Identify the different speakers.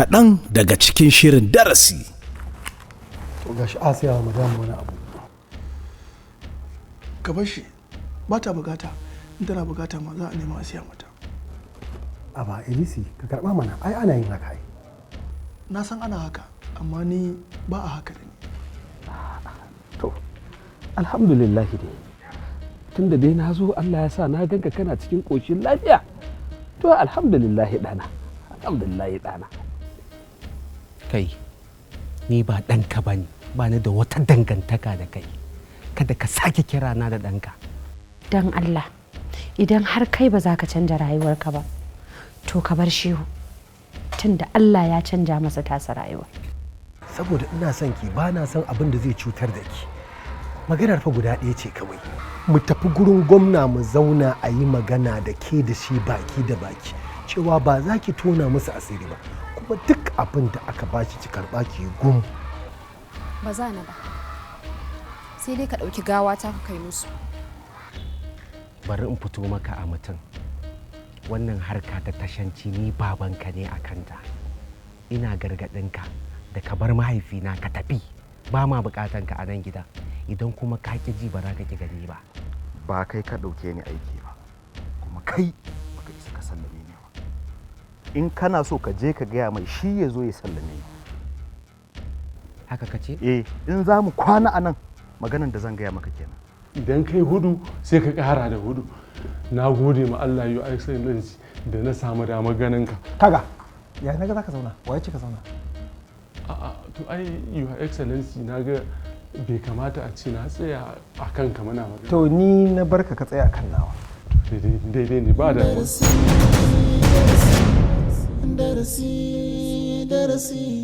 Speaker 1: kaɗan daga cikin shirin darasi.
Speaker 2: To gashi Asiya wa madam wani abu.
Speaker 3: Ka bar shi, ba ta bukata, in tana bukata ma za a nema a siya mata.
Speaker 2: A ba Elisi ka karɓa mana, ai ana yin haka ai.
Speaker 3: Na san ana haka, amma ni ba a haka da ni.
Speaker 4: To, alhamdulillahi dai. Tunda dai na zo Allah ya sa na ganka kana cikin ƙoshin lafiya. To alhamdulillahi ɗana, alhamdulillahi ɗana. Kai, ni ba ɗanka ba ne, ba ni da wata dangantaka da kai. Kada ka sake kira na da ɗanka.
Speaker 5: Don Allah, idan har kai ba za ka canja rayuwarka ba, to ka bar Shehu. Tunda Allah ya canja masa tasa rayuwa.
Speaker 2: Saboda ina son ki ba na son abin da zai cutar da ki. Maganar fa guda ɗaya ce kawai. Mu tafi gurin gwamna mu zauna a yi magana da ke da shi baki da baki. Cewa ba za ki tona musu asiri ba. Kuma duk abin da aka bashi ki karɓa ki gum.
Speaker 6: Ba za na ba. Sai dai ka ɗauki gawa ta ka kai musu.
Speaker 4: Bari in fito maka a mutum. Wannan harka ta tashanci ni babanka ne a kanta. Ina gargaɗinka da ka bar mahaifina ka tafi. Ba ma buƙatanka a nan gida. Idan kuma ka ƙi ji ba za ka ƙi gani ba.
Speaker 7: Ba kai ka ɗauke ni aiki ba, kuma kai baka isa ka sallame ni ba. In kana so ka je ka gaya mai shi ya zo ya sallame ni.
Speaker 4: Haka ka ce?
Speaker 7: In za mu kwana a nan maganan da zan gaya maka kenan.
Speaker 8: Idan kai hudu sai ka ƙara da hudu. Na gode ma Allah Your Excellency da na samu damar ganin ka.
Speaker 2: Kaga, ya naga za ka zauna, waye ce ka zauna?
Speaker 8: A'a, to ai Your Excellency na ga bai kamata a ce na tsaya a kan ka mana magana.
Speaker 2: To ni na barka ka tsaya kan nawa.
Speaker 8: Daidai ne ba da
Speaker 3: Darasi.